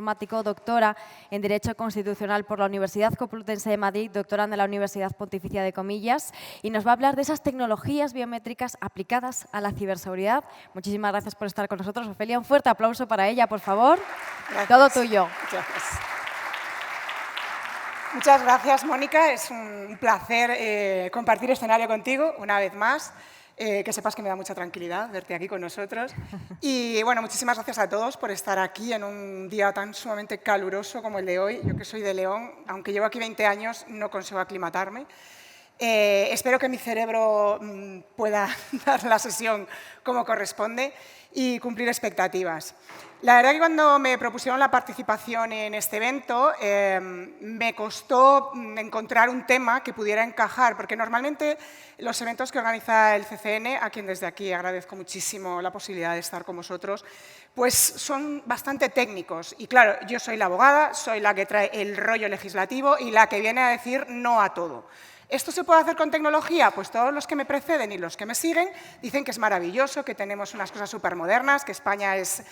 informático, doctora en Derecho Constitucional por la Universidad Complutense de Madrid, doctoranda en la Universidad Pontificia de Comillas, y nos va a hablar de esas tecnologías biométricas aplicadas a la ciberseguridad. Muchísimas gracias por estar con nosotros. Ofelia, un fuerte aplauso para ella, por favor. Gracias. Todo tuyo. Muchas gracias, Mónica. Es un placer compartir escenario contigo una vez más. Que sepas que me da mucha tranquilidad verte aquí con nosotros. Y bueno, muchísimas gracias a todos por estar aquí en un día tan sumamente caluroso como el de hoy. Yo que soy de León, aunque llevo aquí 20 años, no consigo aclimatarme. Espero que mi cerebro pueda dar la sesión como corresponde y cumplir expectativas. La verdad que cuando me propusieron la participación en este evento me costó encontrar un tema que pudiera encajar, porque normalmente los eventos que organiza el CCN, a quien desde aquí agradezco muchísimo la posibilidad de estar con vosotros, pues son bastante técnicos. Y claro, yo soy la abogada, soy la que trae el rollo legislativo y la que viene a decir no a todo. ¿Esto se puede hacer con tecnología? Pues todos los que me preceden y los que me siguen dicen que es maravilloso, que tenemos unas cosas súper modernas, que España es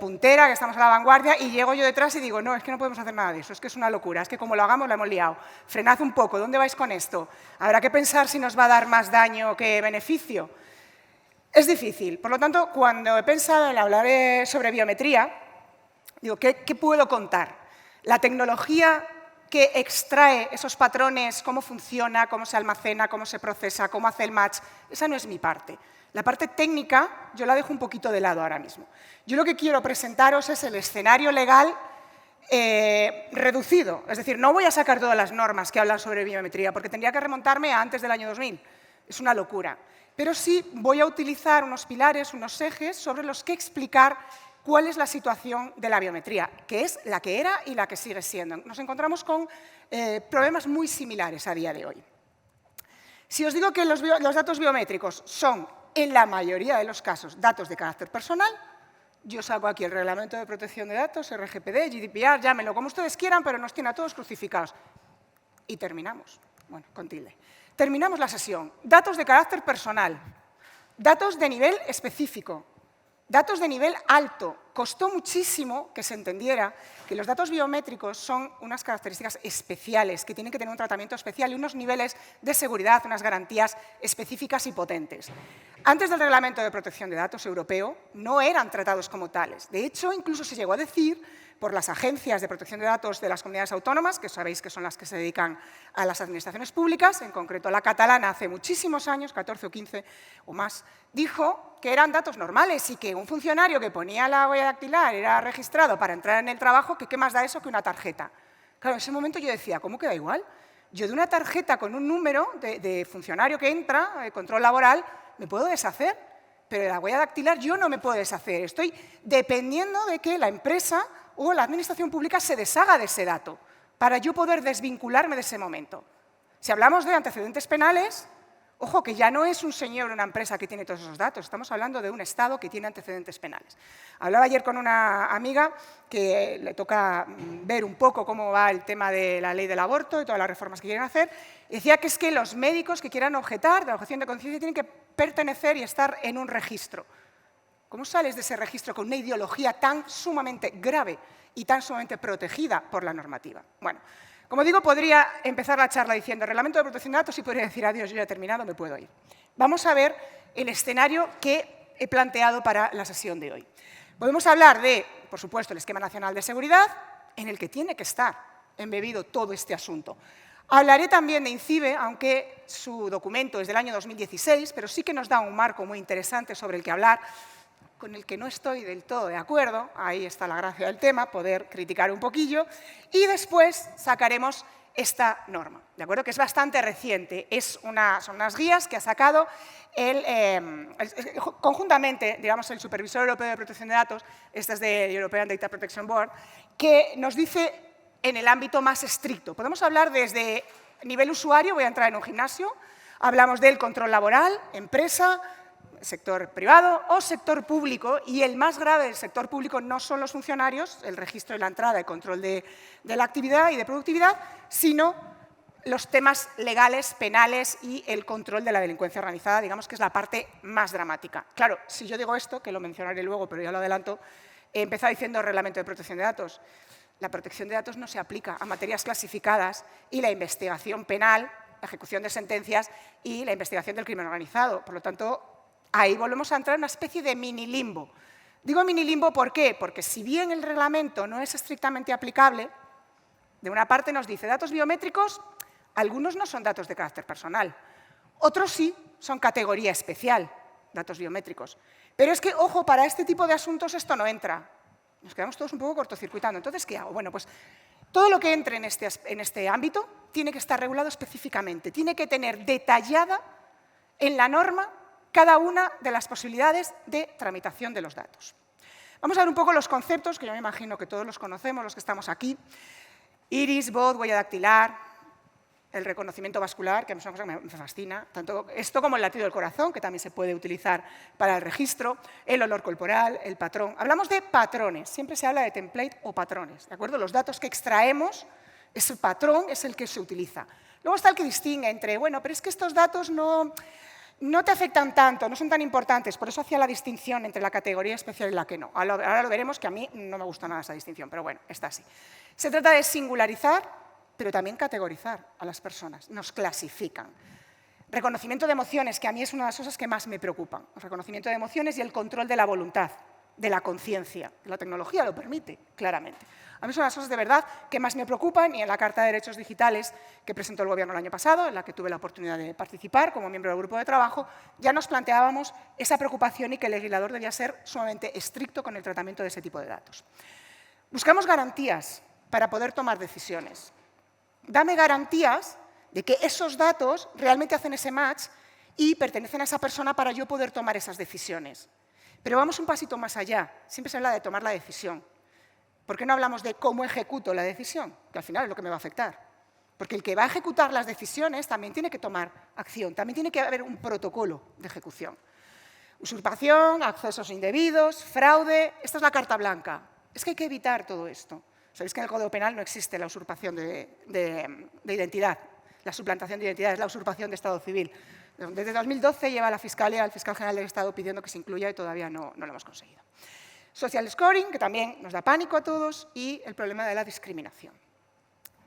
puntera, que estamos a la vanguardia, y llego yo detrás y digo, no, es que no podemos hacer nada de eso, es que es una locura, es que como lo hagamos la hemos liado. Frenad un poco, ¿dónde vais con esto? Habrá que pensar si nos va a dar más daño que beneficio. Es difícil, por lo tanto, cuando he pensado en hablar sobre biometría, digo, ¿qué puedo contar? La tecnología que extrae esos patrones, cómo funciona, cómo se almacena, cómo se procesa, cómo hace el match, esa no es mi parte. La parte técnica yo la dejo un poquito de lado ahora mismo. Yo lo que quiero presentaros es el escenario legal reducido. Es decir, no voy a sacar todas las normas que hablan sobre biometría, porque tendría que remontarme a antes del año 2000. Es una locura. Pero sí voy a utilizar unos pilares, unos ejes sobre los que explicar cuál es la situación de la biometría, que es la que era y la que sigue siendo. Nos encontramos con problemas muy similares a día de hoy. Si os digo que los datos biométricos son, en la mayoría de los casos, datos de carácter personal, yo saco aquí el Reglamento de Protección de Datos, RGPD, GDPR, llámenlo como ustedes quieran, pero nos tiene a todos crucificados. Y terminamos. Bueno, con tilde. Terminamos la sesión. Datos de carácter personal, datos de nivel específico, datos de nivel alto. Costó muchísimo que se entendiera que los datos biométricos son unas características especiales, que tienen que tener un tratamiento especial y unos niveles de seguridad, unas garantías específicas y potentes. Antes del Reglamento de Protección de Datos europeo, no eran tratados como tales. De hecho, incluso se llegó a decir por las agencias de protección de datos de las comunidades autónomas, que sabéis que son las que se dedican a las administraciones públicas, en concreto la catalana hace muchísimos años, 14 o 15 o más, dijo que eran datos normales y que un funcionario que ponía la huella dactilar era registrado para entrar en el trabajo, que qué más da eso que una tarjeta. Claro, en ese momento yo decía, ¿cómo que da igual? Yo de una tarjeta con un número de funcionario que entra, de control laboral, me puedo deshacer, pero de la huella dactilar yo no me puedo deshacer. Estoy dependiendo de que la empresa o la administración pública se deshaga de ese dato para yo poder desvincularme de ese momento. Si hablamos de antecedentes penales, ojo, que ya no es un señor o una empresa que tiene todos esos datos, estamos hablando de un Estado que tiene antecedentes penales. Hablaba ayer con una amiga que le toca ver un poco cómo va el tema de la ley del aborto y todas las reformas que quieren hacer, y decía que es que los médicos que quieran objetar de la objeción de conciencia tienen que pertenecer y estar en un registro. ¿Cómo sales de ese registro con una ideología tan sumamente grave y tan sumamente protegida por la normativa? Bueno, como digo, podría empezar la charla diciendo Reglamento de Protección de Datos y podría decir adiós, yo ya he terminado, me puedo ir. Vamos a ver el escenario que he planteado para la sesión de hoy. Podemos hablar de, por supuesto, el Esquema Nacional de Seguridad, en el que tiene que estar embebido todo este asunto. Hablaré también de INCIBE, aunque su documento es del año 2016, pero sí que nos da un marco muy interesante sobre el que hablar, con el que no estoy del todo de acuerdo, ahí está la gracia del tema, poder criticar un poquillo, y después sacaremos esta norma, ¿de acuerdo? Que es bastante reciente, son unas guías que ha sacado conjuntamente, digamos, el Supervisor Europeo de Protección de Datos, esta es de European Data Protection Board, que nos dice en el ámbito más estricto. Podemos hablar desde nivel usuario, voy a entrar en un gimnasio, hablamos del control laboral, empresa, sector privado o sector público, y el más grave del sector público no son los funcionarios, el registro de la entrada y control de la actividad y de productividad, sino los temas legales, penales y el control de la delincuencia organizada, digamos que es la parte más dramática. Claro, si yo digo esto, que lo mencionaré luego, pero ya lo adelanto, He empezado diciendo reglamento de protección de datos. La protección de datos no se aplica a materias clasificadas y la investigación penal, la ejecución de sentencias y la investigación del crimen organizado. Por lo tanto, ahí volvemos a entrar en una especie de mini limbo. Digo mini limbo, ¿por qué? Porque si bien el reglamento no es estrictamente aplicable, de una parte nos dice datos biométricos, algunos no son datos de carácter personal, otros sí son categoría especial, datos biométricos. Pero es que, ojo, para este tipo de asuntos esto no entra. Nos quedamos todos un poco cortocircuitando. Entonces, ¿qué hago? Bueno, pues todo lo que entre en este ámbito tiene que estar regulado específicamente, tiene que tener detallada en la norma cada una de las posibilidades de tramitación de los datos. Vamos a ver un poco los conceptos, que yo me imagino que todos los conocemos, los que estamos aquí. Iris, voz, huella dactilar, el reconocimiento vascular, que es una cosa que me fascina, tanto esto como el latido del corazón, que también se puede utilizar para el registro, el olor corporal, el patrón. Hablamos de patrones, siempre se habla de template o patrones, ¿de acuerdo? Los datos que extraemos, ese patrón es el que se utiliza. Luego está el que distingue entre, bueno, pero es que estos datos no te afectan tanto, no son tan importantes, por eso hacía la distinción entre la categoría especial y la que no. Ahora lo veremos, que a mí no me gusta nada esa distinción, pero bueno, está así. Se trata de singularizar, pero también categorizar a las personas, nos clasifican. Reconocimiento de emociones, que a mí es una de las cosas que más me preocupan. El reconocimiento de emociones y el control de la voluntad, de la conciencia. La tecnología lo permite, claramente. A mí son las cosas de verdad que más me preocupan y en la Carta de Derechos Digitales que presentó el Gobierno el año pasado, en la que tuve la oportunidad de participar como miembro del grupo de trabajo, ya nos planteábamos esa preocupación y que el legislador debía ser sumamente estricto con el tratamiento de ese tipo de datos. Buscamos garantías para poder tomar decisiones. Dame garantías de que esos datos realmente hacen ese match y pertenecen a esa persona para yo poder tomar esas decisiones. Pero vamos un pasito más allá. Siempre se habla de tomar la decisión. ¿Por qué no hablamos de cómo ejecuto la decisión? Que al final es lo que me va a afectar. Porque el que va a ejecutar las decisiones también tiene que tomar acción, también tiene que haber un protocolo de ejecución. Usurpación, accesos indebidos, fraude, esta es la carta blanca. Es que hay que evitar todo esto. Sabéis que en el Código Penal no existe la usurpación de identidad, la suplantación de identidad, es la usurpación de estado civil. Desde 2012 lleva la Fiscalía al Fiscal General del Estado pidiendo que se incluya y todavía no lo hemos conseguido. Social scoring, que también nos da pánico a todos, y el problema de la discriminación.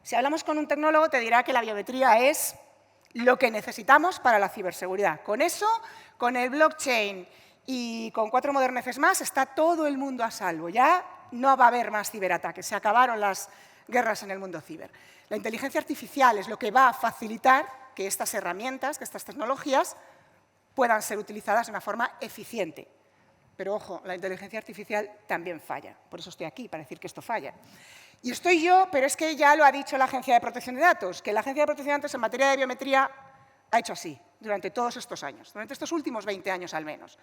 Si hablamos con un tecnólogo, te dirá que la biometría es lo que necesitamos para la ciberseguridad. Con eso, con el blockchain y con 4 moderneces más, está todo el mundo a salvo. Ya no va a haber más ciberataques, se acabaron las guerras en el mundo ciber. La inteligencia artificial es lo que va a facilitar que estas herramientas, que estas tecnologías puedan ser utilizadas de una forma eficiente. Pero ojo, la inteligencia artificial también falla. Por eso estoy aquí, para decir que esto falla. Y estoy yo, pero es que ya lo ha dicho la Agencia de Protección de Datos, que la Agencia de Protección de Datos en materia de biometría ha hecho así durante todos estos años, durante estos últimos 20 años al menos.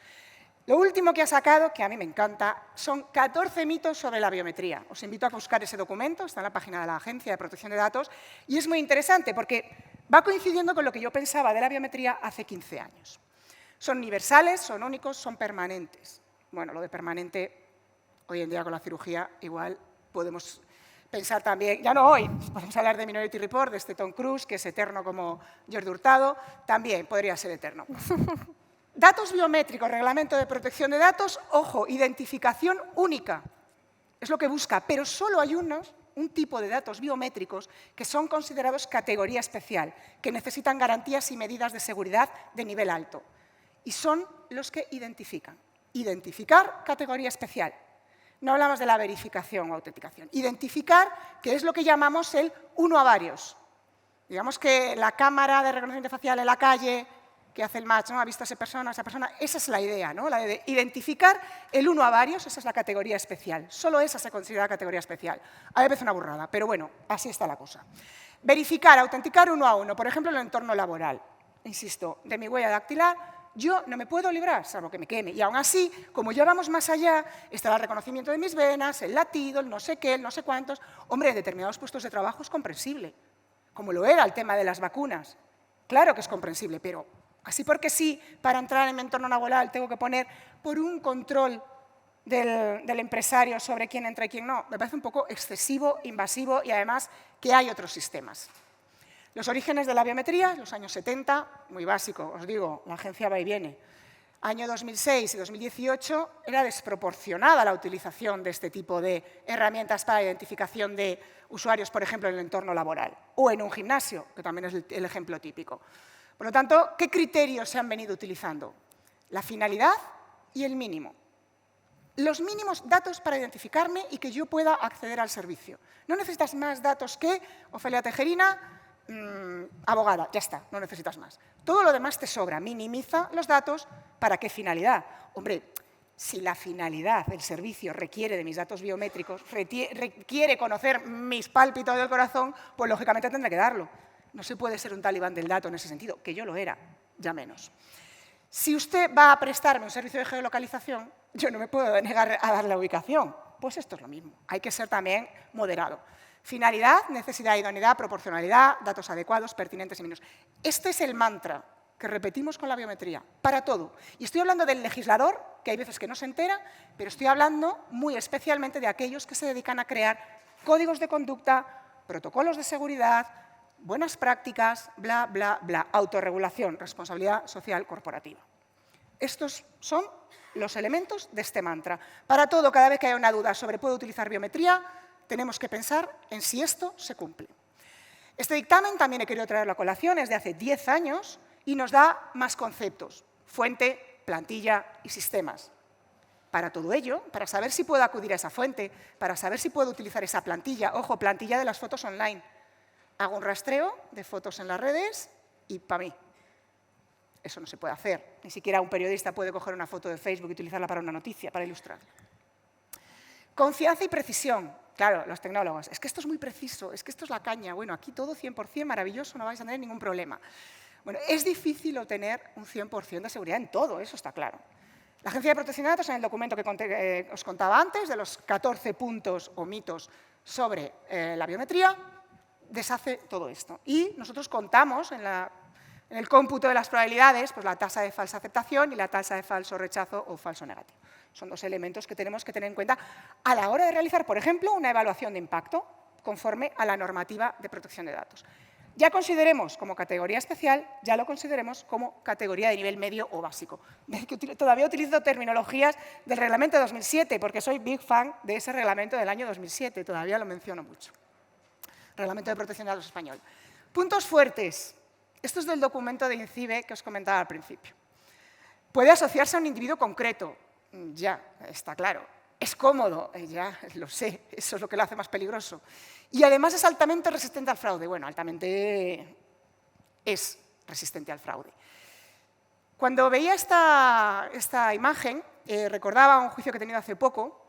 Lo último que ha sacado, que a mí me encanta, son 14 mitos sobre la biometría. Os invito a buscar ese documento, está en la página de la Agencia de Protección de Datos, y es muy interesante porque va coincidiendo con lo que yo pensaba de la biometría hace 15 años. Son universales, son únicos, son permanentes. Bueno, lo de permanente, hoy en día con la cirugía, igual podemos pensar también, ya no hoy, podemos hablar de Minority Report, de este Tom Cruise, que es eterno como Jordi Hurtado, también podría ser eterno. Datos biométricos, reglamento de protección de datos, ojo, identificación única, es lo que busca, pero solo hay un tipo de datos biométricos que son considerados categoría especial, que necesitan garantías y medidas de seguridad de nivel alto, y son los que identifican. Identificar categoría especial. No hablamos de la verificación o autenticación. Identificar, que es lo que llamamos el uno a varios. Digamos que la cámara de reconocimiento facial en la calle, que hace el match, ¿no? Ha visto a esa persona, esa es la idea, ¿no? La de identificar el uno a varios, esa es la categoría especial. Solo esa se considera categoría especial. A mí me parece una burrada, pero bueno, así está la cosa. Verificar, autenticar uno a uno, por ejemplo, en el entorno laboral. Insisto, de mi huella dactilar, yo no me puedo librar, salvo que me queme. Y aún así, como ya vamos más allá, está el reconocimiento de mis venas, el latido, el no sé qué, el no sé cuántos. Hombre, en determinados puestos de trabajo es comprensible, como lo era el tema de las vacunas. Claro que es comprensible, pero así porque sí, para entrar en mi entorno laboral tengo que poner por un control del empresario sobre quién entra y quién no. Me parece un poco excesivo, invasivo y además que hay otros sistemas. Los orígenes de la biometría, los años 70, muy básico, os digo, la agencia va y viene. Año 2006 y 2018 era desproporcionada la utilización de este tipo de herramientas para identificación de usuarios, por ejemplo, en el entorno laboral o en un gimnasio, que también es el ejemplo típico. Por lo tanto, ¿qué criterios se han venido utilizando? La finalidad y el mínimo. Los mínimos datos para identificarme y que yo pueda acceder al servicio. No necesitas más datos que Ofelia Tejerina, abogada, ya está, no necesitas más. Todo lo demás te sobra. Minimiza los datos. ¿Para qué finalidad? Hombre, si la finalidad del servicio requiere de mis datos biométricos, requiere conocer mis pálpitos del corazón, pues lógicamente tendré que darlo. No se puede ser un talibán del dato en ese sentido, que yo lo era, ya menos. Si usted va a prestarme un servicio de geolocalización, yo no me puedo negar a dar la ubicación. Pues esto es lo mismo. Hay que ser también moderado. Finalidad, necesidad, idoneidad, proporcionalidad, datos adecuados, pertinentes y menos. Este es el mantra que repetimos con la biometría, para todo. Y estoy hablando del legislador, que hay veces que no se entera, pero estoy hablando muy especialmente de aquellos que se dedican a crear códigos de conducta, protocolos de seguridad, buenas prácticas, bla, bla, bla. Autorregulación, responsabilidad social corporativa. Estos son los elementos de este mantra. Para todo, cada vez que haya una duda sobre ¿puedo utilizar biometría?, tenemos que pensar en si esto se cumple. Este dictamen también he querido traerlo a colación, es de hace 10 años y nos da más conceptos: fuente, plantilla y sistemas. Para todo ello, para saber si puedo acudir a esa fuente, para saber si puedo utilizar esa plantilla, ojo, plantilla de las fotos online, hago un rastreo de fotos en las redes y para mí. Eso no se puede hacer. Ni siquiera un periodista puede coger una foto de Facebook y utilizarla para una noticia, para ilustrar. Confianza y precisión. Claro, los tecnólogos, es que esto es muy preciso, es que esto es la caña. Bueno, aquí todo 100% maravilloso, no vais a tener ningún problema. Bueno, es difícil obtener un 100% de seguridad en todo, eso está claro. La Agencia de Protección de Datos, en el documento que os contaba antes, de los 14 puntos o mitos sobre la biometría, deshace todo esto. Y nosotros contamos en el cómputo de las probabilidades, pues la tasa de falsa aceptación y la tasa de falso rechazo o falso negativo. Son dos elementos que tenemos que tener en cuenta a la hora de realizar, por ejemplo, una evaluación de impacto conforme a la normativa de protección de datos. Ya consideremos como categoría especial, ya lo consideremos como categoría de nivel medio o básico. Todavía utilizo terminologías del reglamento de 2007 porque soy big fan de ese reglamento del año 2007, todavía lo menciono mucho. Reglamento de protección de datos español. Puntos fuertes. Esto es del documento de INCIBE que os comentaba al principio. Puede asociarse a un individuo concreto. Ya, está claro. Es cómodo, ya lo sé, eso es lo que lo hace más peligroso. Y además es altamente resistente al fraude. Bueno, altamente es resistente al fraude. Cuando veía esta imagen, recordaba un juicio que he tenido hace poco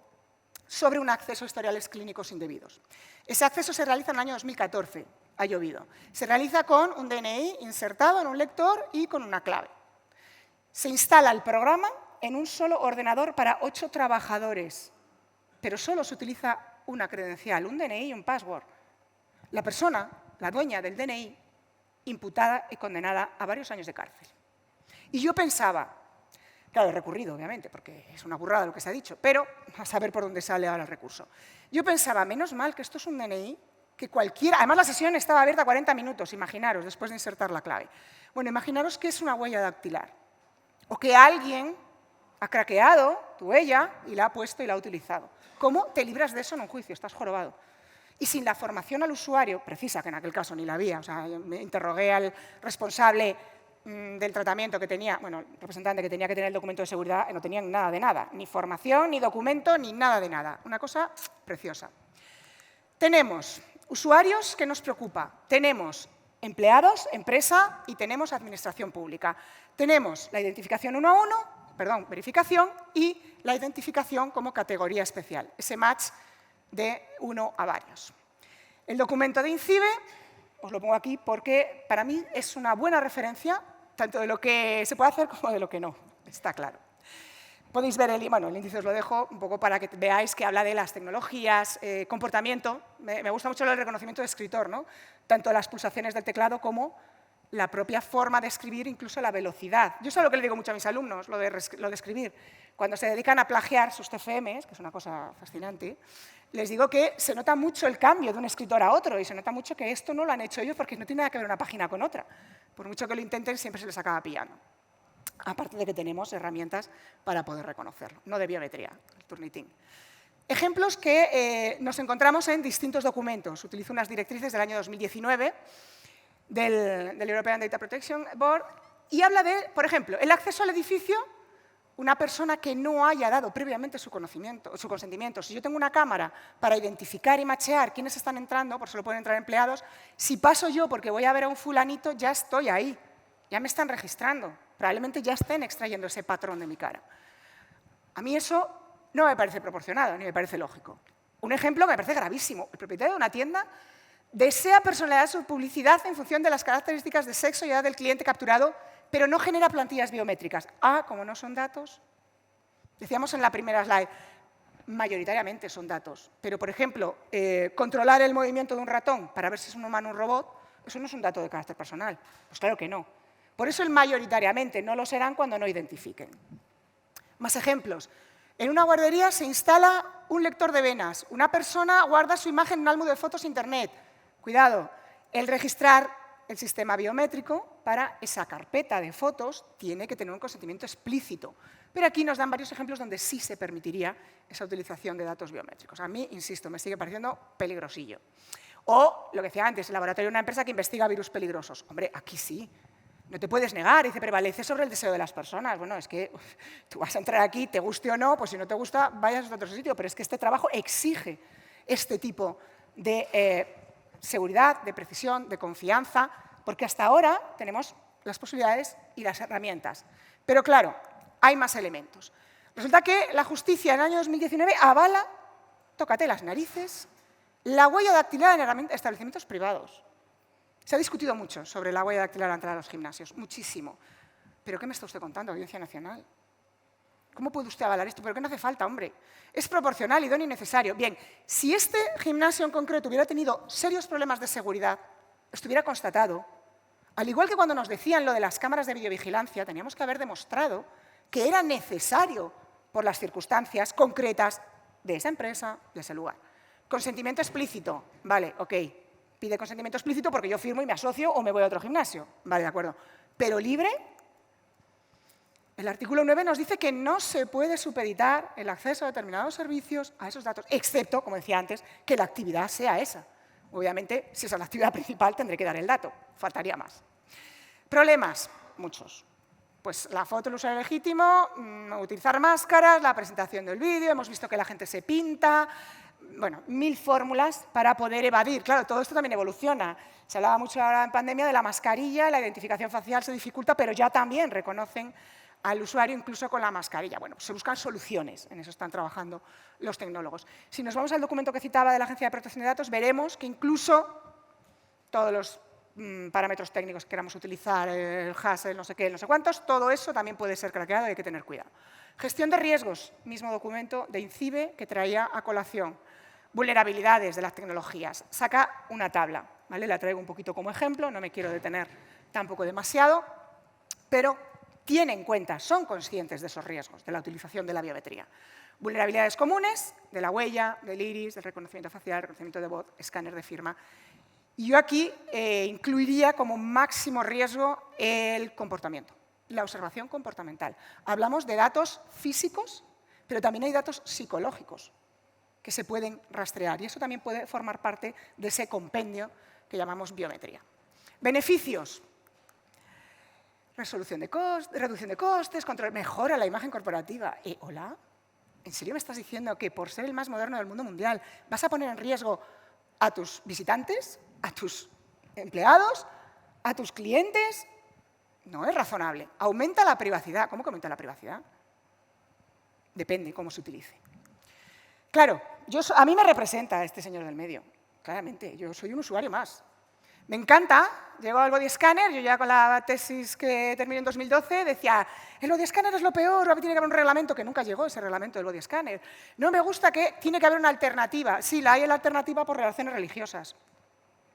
sobre un acceso a historiales clínicos indebidos. Ese acceso se realiza en el año 2014, ha llovido. Se realiza con un DNI insertado en un lector y con una clave. Se instala el programa en un solo ordenador para 8 trabajadores, pero solo se utiliza una credencial, un DNI y un password. La persona, la dueña del DNI, imputada y condenada a varios años de cárcel. Y yo pensaba, claro, he recurrido, obviamente, porque es una burrada lo que se ha dicho, pero a saber por dónde sale ahora el recurso. Yo pensaba, menos mal que esto es un DNI que cualquiera... Además, la sesión estaba abierta 40 minutos, imaginaros, después de insertar la clave. Bueno, imaginaros que es una huella dactilar o que alguien ha craqueado tu huella y la ha puesto y la ha utilizado. ¿Cómo te libras de eso en un juicio? Estás jorobado. Y sin la formación al usuario, precisa, que en aquel caso ni la había, o sea, me interrogué al responsable del tratamiento que tenía, bueno, el representante que tenía que tener el documento de seguridad, no tenían nada de nada, ni formación, ni documento, ni nada de nada. Una cosa preciosa. Tenemos usuarios que nos preocupa, tenemos empleados, empresa y tenemos administración pública. Tenemos la identificación uno a uno, verificación y la identificación como categoría especial, ese match de uno a varios. El documento de INCIBE, os lo pongo aquí porque para mí es una buena referencia tanto de lo que se puede hacer como de lo que no, está claro. Podéis ver el índice, os lo dejo un poco para que veáis que habla de las tecnologías, comportamiento. Me gusta mucho el reconocimiento de escritor, ¿no? Tanto las pulsaciones del teclado como la propia forma de escribir, incluso la velocidad. Yo sé lo que le digo mucho a mis alumnos, lo de escribir. Cuando se dedican a plagiar sus TFMs, que es una cosa fascinante, les digo que se nota mucho el cambio de un escritor a otro y se nota mucho que esto no lo han hecho ellos porque no tiene nada que ver una página con otra. Por mucho que lo intenten, siempre se les acaba pillando. aparte de que tenemos herramientas para poder reconocerlo, no de biometría, el Turnitin. Ejemplos que nos encontramos en distintos documentos. Utilizo unas directrices del año 2019 del European Data Protection Board y habla de, por ejemplo, el acceso al edificio, una persona que no haya dado previamente su consentimiento. Si yo tengo una cámara para identificar y machear quiénes están entrando, por eso pueden entrar empleados, si paso yo porque voy a ver a un fulanito, ya estoy ahí, ya me están registrando, probablemente ya estén extrayendo ese patrón de mi cara. A mí eso no me parece proporcionado, ni me parece lógico. Un ejemplo que me parece gravísimo. El propietario de una tienda desea personalizar su publicidad en función de las características de sexo y edad del cliente capturado, pero no genera plantillas biométricas. Como no son datos, decíamos en la primera slide, mayoritariamente son datos. Pero, por ejemplo, controlar el movimiento de un ratón para ver si es un humano o un robot, eso no es un dato de carácter personal. Pues claro que no. Por eso el mayoritariamente no lo serán cuando no identifiquen. Más ejemplos. En una guardería se instala un lector de venas. Una persona guarda su imagen en un álbum de fotos Internet. Cuidado, el registrar el sistema biométrico para esa carpeta de fotos tiene que tener un consentimiento explícito. Pero aquí nos dan varios ejemplos donde sí se permitiría esa utilización de datos biométricos. A mí, insisto, me sigue pareciendo peligrosillo. O, lo que decía antes, el laboratorio de una empresa que investiga virus peligrosos. Hombre, aquí sí. No te puedes negar, dice, prevalece sobre el deseo de las personas. Bueno, es que tú vas a entrar aquí, te guste o no, pues si no te gusta, vayas a otro sitio. Pero es que este trabajo exige este tipo de seguridad, de precisión, de confianza, porque hasta ahora tenemos las posibilidades y las herramientas. Pero claro, hay más elementos. Resulta que la justicia en el año 2019 avala, tócate las narices, la huella dactilar en establecimientos privados. Se ha discutido mucho sobre la huella dactilar al entrar a los gimnasios, muchísimo. ¿Pero qué me está usted contando, Audiencia Nacional? ¿Cómo puede usted avalar esto? ¿Pero qué no hace falta, hombre? Es proporcional, idóneo y necesario. Bien, si este gimnasio en concreto hubiera tenido serios problemas de seguridad, estuviera constatado, al igual que cuando nos decían lo de las cámaras de videovigilancia, teníamos que haber demostrado que era necesario por las circunstancias concretas de esa empresa, de ese lugar. Consentimiento explícito. Vale, ok. Pide consentimiento explícito porque yo firmo y me asocio o me voy a otro gimnasio. Vale, de acuerdo. Pero libre, el artículo 9 nos dice que no se puede supeditar el acceso a determinados servicios a esos datos, excepto, como decía antes, que la actividad sea esa. Obviamente, si esa es la actividad principal, tendré que dar el dato. Faltaría más. Problemas, muchos. Pues la foto del usuario legítimo, no utilizar máscaras, la presentación del vídeo, hemos visto que la gente se pinta. Bueno, 1000 fórmulas para poder evadir. Claro, todo esto también evoluciona. Se hablaba mucho ahora en pandemia de la mascarilla, la identificación facial se dificulta, pero ya también reconocen al usuario incluso con la mascarilla. Bueno, se buscan soluciones, en eso están trabajando los tecnólogos. Si nos vamos al documento que citaba de la Agencia de Protección de Datos, veremos que incluso todos los parámetros técnicos que queramos utilizar, el hash, el no sé qué, el no sé cuántos, todo eso también puede ser craqueado y hay que tener cuidado. Gestión de riesgos, mismo documento de INCIBE que traía a colación. Vulnerabilidades de las tecnologías. Saca una tabla, ¿vale? La traigo un poquito como ejemplo, no me quiero detener tampoco demasiado, pero tienen en cuenta, son conscientes de esos riesgos de la utilización de la biometría. Vulnerabilidades comunes, de la huella, del iris, del reconocimiento facial, reconocimiento de voz, escáner de firma. Y yo aquí incluiría como máximo riesgo el comportamiento, la observación comportamental. Hablamos de datos físicos, pero también hay datos psicológicos que se pueden rastrear y eso también puede formar parte de ese compendio que llamamos biometría. Beneficios. Reducción de costes, mejora la imagen corporativa. ¿Hola? ¿En serio me estás diciendo que por ser el más moderno del mundo mundial vas a poner en riesgo a tus visitantes, a tus empleados, a tus clientes? No es razonable. Aumenta la privacidad. ¿Cómo que aumenta la privacidad? Depende cómo se utilice. Claro, a mí me representa este señor del medio, claramente. Yo soy un usuario más. Me encanta, llego al body scanner, yo ya con la tesis que terminé en 2012 decía, el body scanner es lo peor, tiene que haber un reglamento, que nunca llegó ese reglamento del body scanner. No me gusta que tiene que haber una alternativa. Sí, hay la alternativa por razones religiosas.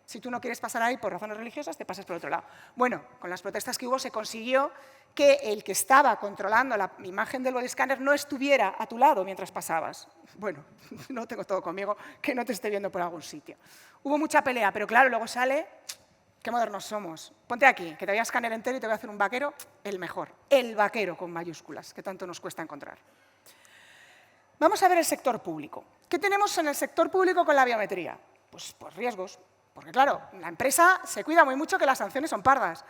Si tú no quieres pasar ahí por razones religiosas, te pasas por otro lado. Bueno, con las protestas que hubo se consiguió que el que estaba controlando la imagen del body scanner no estuviera a tu lado mientras pasabas. Bueno, no tengo todo conmigo, que no te esté viendo por algún sitio. Hubo mucha pelea, pero claro, luego sale Qué modernos somos. Ponte aquí, que te voy a escanear entero y te voy a hacer un vaquero, el mejor. El vaquero con mayúsculas, que tanto nos cuesta encontrar. Vamos a ver el sector público. ¿Qué tenemos en el sector público con la biometría? Pues riesgos. Porque claro, la empresa se cuida muy mucho que las sanciones son pardas.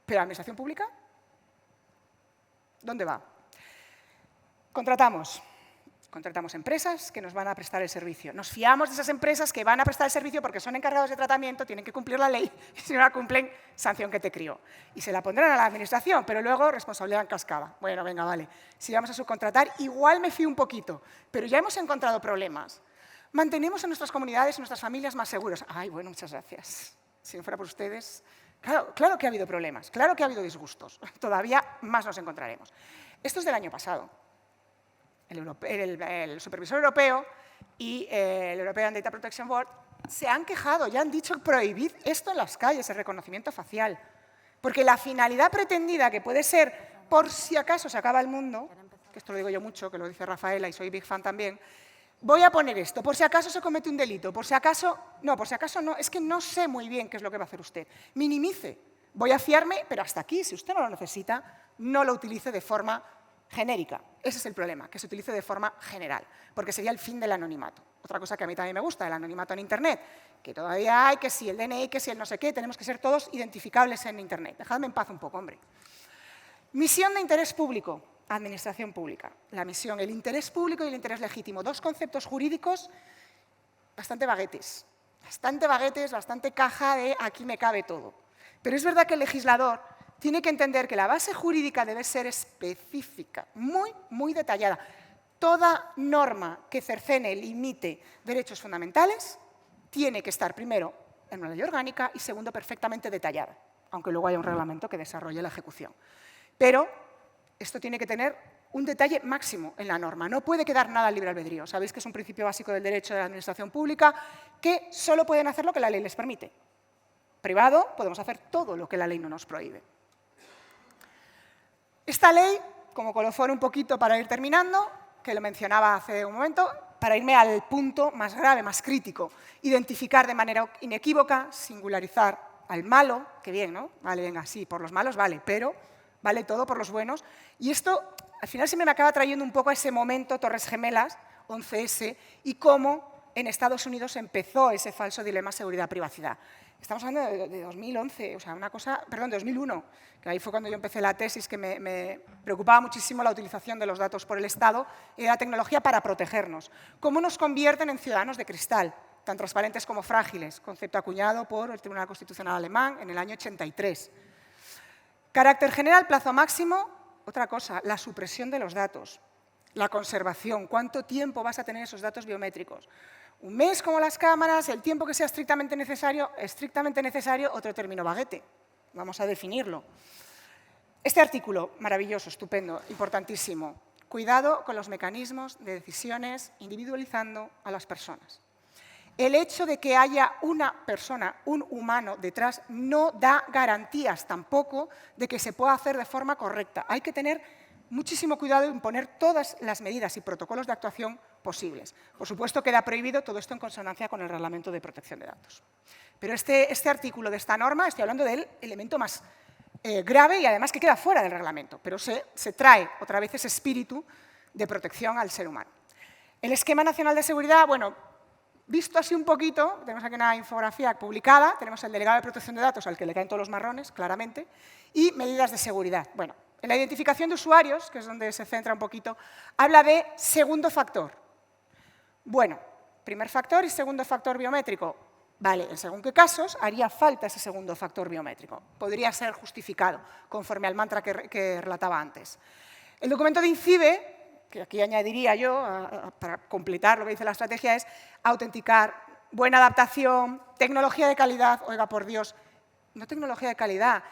¿Pero la administración pública? ¿Dónde va? Contratamos empresas que nos van a prestar el servicio. Nos fiamos de esas empresas que van a prestar el servicio porque son encargados de tratamiento, tienen que cumplir la ley y si no la cumplen, sanción que te crió. Y se la pondrán a la administración, pero luego responsabilidad en cascada. Bueno, venga, vale. Si vamos a subcontratar, igual me fío un poquito, pero ya hemos encontrado problemas. Mantenemos a nuestras comunidades y nuestras familias más seguros. Ay, bueno, muchas gracias. Si no fuera por ustedes... Claro que ha habido problemas, claro que ha habido disgustos. Todavía más nos encontraremos. Esto es del año pasado. El supervisor europeo y el European Data Protection Board se han quejado, ya han dicho prohibid esto en las calles, el reconocimiento facial. Porque la finalidad pretendida, que puede ser por si acaso se acaba el mundo, que esto lo digo yo mucho, que lo dice Rafaela y soy big fan también, voy a poner esto, por si acaso se comete un delito, por si acaso no, es que no sé muy bien qué es lo que va a hacer usted. Minimice, voy a fiarme, pero hasta aquí, si usted no lo necesita, no lo utilice de forma genérica. Ese es el problema, que se utilice de forma general, porque sería el fin del anonimato. Otra cosa que a mí también me gusta, el anonimato en Internet, que todavía hay, que si el DNI, que si el no sé qué, tenemos que ser todos identificables en Internet. Dejadme en paz un poco, hombre. Misión de interés público, administración pública. La misión, el interés público y el interés legítimo, dos conceptos jurídicos bastante baguetes, bastante caja de aquí me cabe todo. Pero es verdad que el legislador tiene que entender que la base jurídica debe ser específica, muy detallada. Toda norma que cercene, limite derechos fundamentales tiene que estar, primero, en una ley orgánica y, segundo, perfectamente detallada, aunque luego haya un reglamento que desarrolle la ejecución. Pero esto tiene que tener un detalle máximo en la norma. No puede quedar nada al libre albedrío. Sabéis que es un principio básico del derecho de la administración pública que solo pueden hacer lo que la ley les permite. Privado, podemos hacer todo lo que la ley no nos prohíbe. Esta ley, como colofón un poquito para ir terminando, que lo mencionaba hace un momento, para irme al punto más grave, más crítico, identificar de manera inequívoca, singularizar al malo, que bien, ¿no? Vale, venga, sí, por los malos vale, pero vale todo por los buenos. Y esto, al final, siempre me acaba trayendo un poco a ese momento Torres Gemelas, 11S, y cómo en Estados Unidos empezó ese falso dilema seguridad-privacidad. Estamos hablando de 2011, o sea, de 2001, que ahí fue cuando yo empecé la tesis, que me preocupaba muchísimo la utilización de los datos por el Estado y de la tecnología para protegernos. ¿Cómo nos convierten en ciudadanos de cristal, tan transparentes como frágiles? Concepto acuñado por el Tribunal Constitucional alemán en el año 83. Carácter general, plazo máximo, otra cosa, la supresión de los datos, la conservación, cuánto tiempo vas a tener esos datos biométricos. Un mes como las cámaras, el tiempo que sea estrictamente necesario, otro término baguete. Vamos a definirlo. Este artículo, maravilloso, estupendo, importantísimo. Cuidado con los mecanismos de decisiones individualizando a las personas. El hecho de que haya una persona, un humano detrás, no da garantías tampoco de que se pueda hacer de forma correcta. Hay que tener muchísimo cuidado en poner todas las medidas y protocolos de actuación posibles. Por supuesto, queda prohibido todo esto en consonancia con el Reglamento de Protección de Datos. Pero este artículo de esta norma, estoy hablando del elemento más grave y además que queda fuera del reglamento, pero se trae otra vez ese espíritu de protección al ser humano. El Esquema Nacional de Seguridad, bueno, visto así un poquito, tenemos aquí una infografía publicada, tenemos el Delegado de Protección de Datos al que le caen todos los marrones, claramente, y medidas de seguridad. Bueno, en la identificación de usuarios, que es donde se centra un poquito, habla de segundo factor. Bueno, primer factor y segundo factor biométrico. Vale, en según qué casos haría falta ese segundo factor biométrico. Podría ser justificado, conforme al mantra que relataba antes. El documento de INCIBE, que aquí añadiría yo, para completar lo que dice la estrategia, es autenticar, buena adaptación, tecnología de calidad, oiga, por Dios, no tecnología de calidad,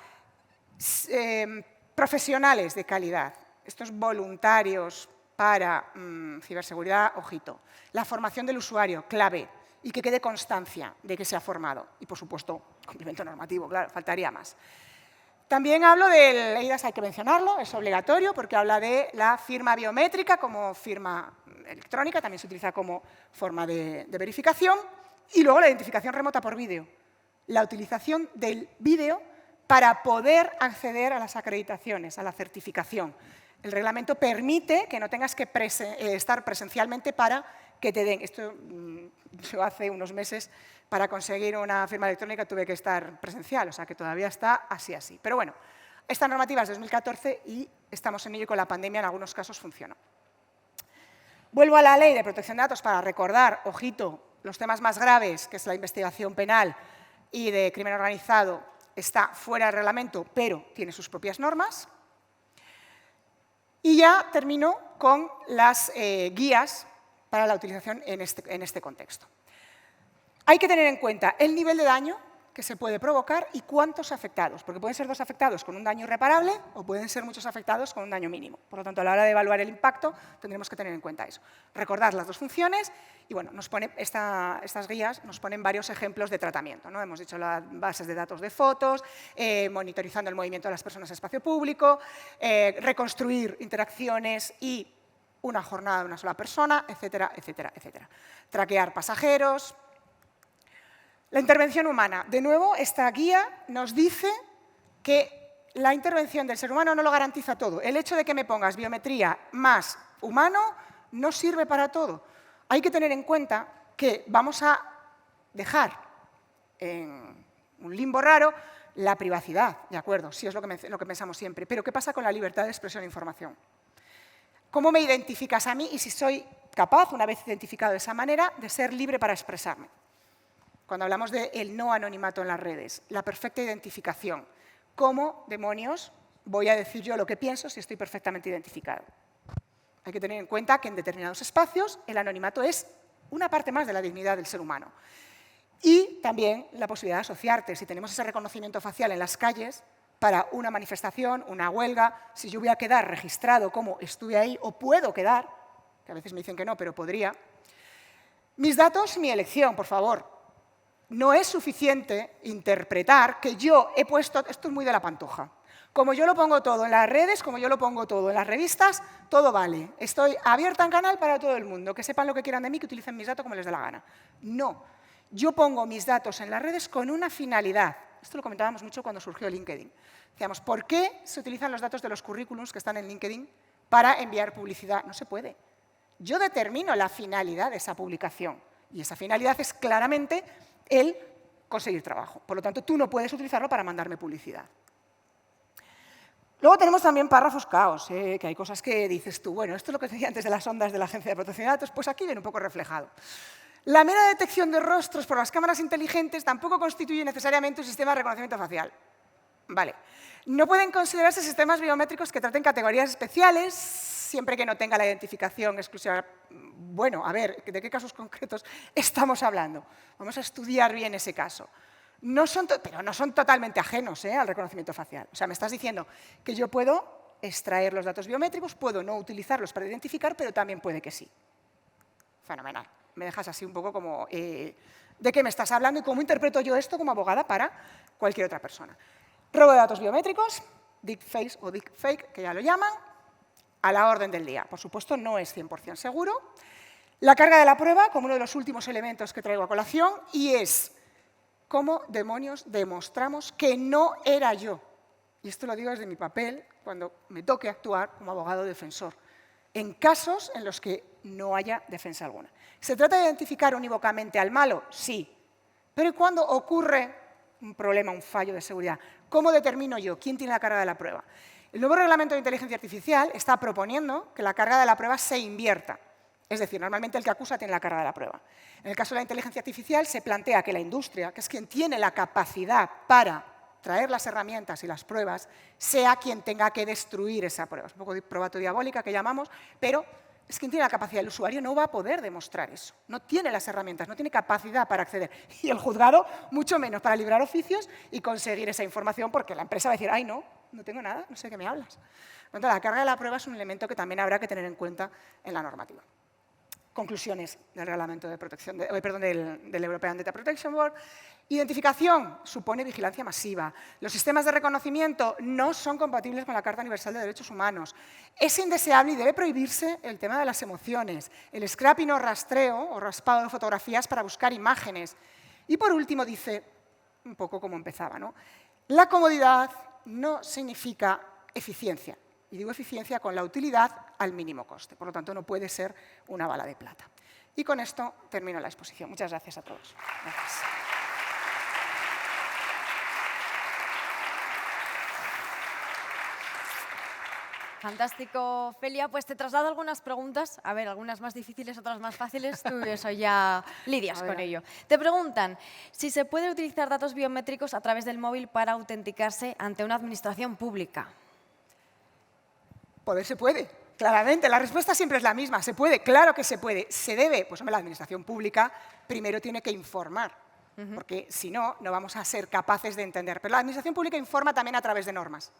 profesionales de calidad, estos voluntarios para ciberseguridad, ojito. La formación del usuario, clave, y que quede constancia de que se ha formado. Y, por supuesto, cumplimiento normativo, claro, faltaría más. También hablo del EIDAS, hay que mencionarlo, es obligatorio porque habla de la firma biométrica como firma electrónica, también se utiliza como forma de verificación, y luego la identificación remota por vídeo. la utilización del vídeo para poder acceder a las acreditaciones, a la certificación. El reglamento permite que no tengas que estar presencialmente para que te den. Esto yo hace unos meses, para conseguir una firma electrónica, tuve que estar presencial, o sea que todavía está así. Pero bueno, esta normativa es de 2014 y estamos en ello y con la pandemia en algunos casos funcionó. Vuelvo a la Ley de Protección de Datos para recordar, ojito, los temas más graves, que es la investigación penal y de crimen organizado, está fuera del reglamento, pero tiene sus propias normas. Y ya termino con las guías para la utilización en este contexto. Hay que tener en cuenta el nivel de daño que se puede provocar y cuántos afectados, porque pueden ser 2 afectados con un daño irreparable o pueden ser muchos afectados con un daño mínimo. Por lo tanto, a la hora de evaluar el impacto, tendremos que tener en cuenta eso. Recordar las 2 funciones y, bueno, estas guías nos ponen varios ejemplos de tratamiento, ¿no? Hemos dicho las bases de datos de fotos, monitorizando el movimiento de las personas en espacio público, reconstruir interacciones y una jornada de una sola persona, etcétera, etcétera, etcétera. Traquear pasajeros. La intervención humana. De nuevo, esta guía nos dice que la intervención del ser humano no lo garantiza todo. El hecho de que me pongas biometría más humano no sirve para todo. Hay que tener en cuenta que vamos a dejar en un limbo raro la privacidad, ¿de acuerdo? Sí es lo que pensamos siempre. Pero ¿qué pasa con la libertad de expresión e información? ¿Cómo me identificas a mí y si soy capaz, una vez identificado de esa manera, de ser libre para expresarme? Cuando hablamos del no anonimato en las redes, la perfecta identificación. ¿Cómo, demonios, voy a decir yo lo que pienso si estoy perfectamente identificado? Hay que tener en cuenta que en determinados espacios el anonimato es una parte más de la dignidad del ser humano. Y también la posibilidad de asociarte. Si tenemos ese reconocimiento facial en las calles, para una manifestación, una huelga, si yo voy a quedar registrado como estuve ahí o puedo quedar, que a veces me dicen que no, pero podría. Mis datos, mi elección, por favor. No es suficiente interpretar que yo he puesto, esto es muy de la Pantoja, como yo lo pongo todo en las redes, como yo lo pongo todo en las revistas, todo vale. Estoy abierta en canal para todo el mundo, que sepan lo que quieran de mí, que utilicen mis datos como les dé la gana. No, yo pongo mis datos en las redes con una finalidad. Esto lo comentábamos mucho cuando surgió LinkedIn. Decíamos, ¿por qué se utilizan los datos de los currículums que están en LinkedIn para enviar publicidad? No se puede. Yo determino la finalidad de esa publicación y esa finalidad es claramente el conseguir trabajo. Por lo tanto, tú no puedes utilizarlo para mandarme publicidad. Luego tenemos también párrafos caos, que hay cosas que dices tú, bueno, esto es lo que decía antes de las ondas de la Agencia de Protección de Datos, pues aquí viene un poco reflejado. La mera detección de rostros por las cámaras inteligentes tampoco constituye necesariamente un sistema de reconocimiento facial. Vale. No pueden considerarse sistemas biométricos que traten categorías especiales, siempre que no tenga la identificación exclusiva. Bueno, a ver, ¿de qué casos concretos estamos hablando? Vamos a estudiar bien ese caso. Pero no son totalmente ajenos al reconocimiento facial. O sea, me estás diciendo que yo puedo extraer los datos biométricos, puedo no utilizarlos para identificar, pero también puede que sí. Fenomenal. Me dejas así un poco como de qué me estás hablando y cómo interpreto yo esto como abogada para cualquier otra persona. Robo de datos biométricos, deepface o deepfake, que ya lo llaman, a la orden del día. Por supuesto, no es 100% seguro. La carga de la prueba, como uno de los últimos elementos que traigo a colación, y es cómo demonios demostramos que no era yo. Y esto lo digo desde mi papel, cuando me toque actuar como abogado defensor, en casos en los que no haya defensa alguna. ¿Se trata de identificar unívocamente al malo? Sí. Pero ¿y cuando ocurre un problema, un fallo de seguridad? ¿Cómo determino yo quién tiene la carga de la prueba? El nuevo reglamento de inteligencia artificial está proponiendo que la carga de la prueba se invierta. Es decir, normalmente el que acusa tiene la carga de la prueba. En el caso de la inteligencia artificial se plantea que la industria, que es quien tiene la capacidad para traer las herramientas y las pruebas, sea quien tenga que destruir esa prueba. Es un poco de probato diabólica que llamamos, pero es quien tiene la capacidad. El usuario no va a poder demostrar eso. No tiene las herramientas, no tiene capacidad para acceder. Y el juzgado, mucho menos para librar oficios y conseguir esa información, porque la empresa va a decir, ay, no tengo nada, no sé de qué me hablas. Entonces, la carga de la prueba es un elemento que también habrá que tener en cuenta en la normativa. Conclusiones del reglamento de protección del European Data Protection Board. Identificación supone vigilancia masiva. Los sistemas de reconocimiento no son compatibles con la Carta Universal de Derechos Humanos. Es indeseable y debe prohibirse el tema de las emociones, el scrapping o rastreo o raspado de fotografías para buscar imágenes. Y por último dice, un poco como empezaba, ¿no? La comodidad no significa eficiencia. Y digo eficiencia con la utilidad al mínimo coste. Por lo tanto, no puede ser una bala de plata. Y con esto termino la exposición. Muchas gracias a todos. Gracias. Fantástico, Felia. Pues te traslado algunas preguntas. A ver, algunas más difíciles, otras más fáciles. Tú eso ya lidias con ello. Te preguntan si se puede utilizar datos biométricos a través del móvil para autenticarse ante una administración pública. Poder se puede, claramente. La respuesta siempre es la misma. ¿Se puede? Claro que se puede. ¿Se debe? Pues hombre, la administración pública primero tiene que informar, porque si no, no vamos a ser capaces de entender. Pero la administración pública informa también a través de normas.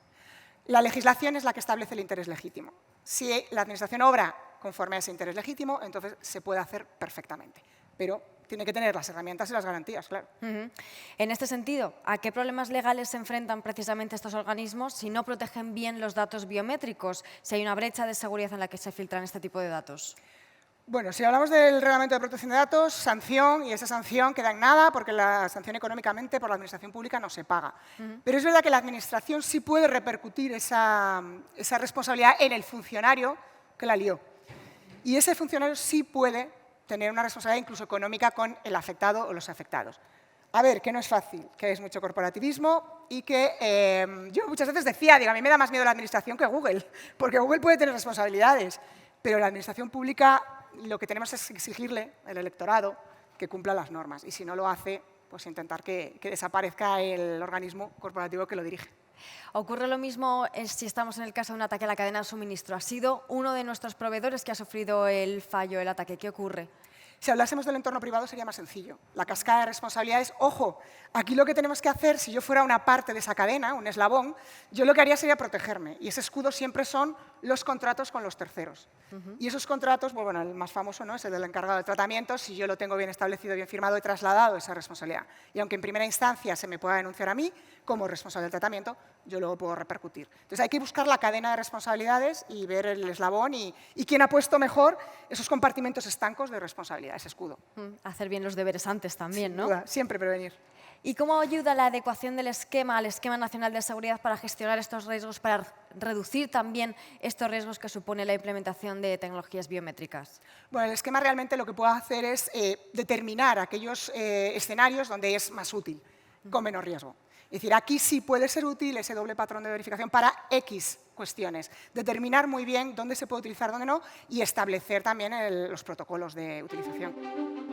La legislación es la que establece el interés legítimo. Si la administración obra conforme a ese interés legítimo, entonces se puede hacer perfectamente. Pero tiene que tener las herramientas y las garantías, claro. En este sentido, ¿a qué problemas legales se enfrentan precisamente estos organismos si no protegen bien los datos biométricos, si hay una brecha de seguridad en la que se filtran este tipo de datos? Bueno, si hablamos del Reglamento de Protección de Datos, sanción, y esa sanción queda en nada porque la sanción económicamente por la Administración Pública no se paga. Pero es verdad que la Administración sí puede repercutir esa responsabilidad en el funcionario que la lió. Y ese funcionario sí puede tener una responsabilidad incluso económica con el afectado o los afectados. A ver, que no es fácil, que es mucho corporativismo y que yo muchas veces decía, digo, a mí me da más miedo la Administración que Google, porque Google puede tener responsabilidades, pero la Administración Pública lo que tenemos es exigirle al electorado que cumpla las normas y si no lo hace, pues intentar que desaparezca el organismo corporativo que lo dirige. Ocurre lo mismo si estamos en el caso de un ataque a la cadena de suministro. Ha sido uno de nuestros proveedores que ha sufrido el fallo, el ataque. ¿Qué ocurre? Si hablásemos del entorno privado sería más sencillo. La cascada de responsabilidades, ojo, aquí lo que tenemos que hacer, si yo fuera una parte de esa cadena, un eslabón, yo lo que haría sería protegerme. Y ese escudo siempre son los contratos con los terceros. Y esos contratos, bueno, el más famoso no es el del encargado de tratamiento. Si yo lo tengo bien establecido, bien firmado, he trasladado esa responsabilidad. Y aunque en primera instancia se me pueda denunciar a mí como responsable del tratamiento, yo luego puedo repercutir. Entonces hay que buscar la cadena de responsabilidades y ver el eslabón y quién ha puesto mejor esos compartimentos estancos de responsabilidad, ese escudo. Hacer bien los deberes antes también, ¿no? Sin duda, siempre prevenir. ¿Y cómo ayuda la adecuación del esquema al Esquema Nacional de Seguridad para gestionar estos riesgos, para reducir también estos riesgos que supone la implementación de tecnologías biométricas? Bueno, el esquema realmente lo que puede hacer es determinar aquellos escenarios donde es más útil, con menos riesgo. Es decir, aquí sí puede ser útil ese doble patrón de verificación para X cuestiones. Determinar muy bien dónde se puede utilizar, dónde no, y establecer también los protocolos de utilización.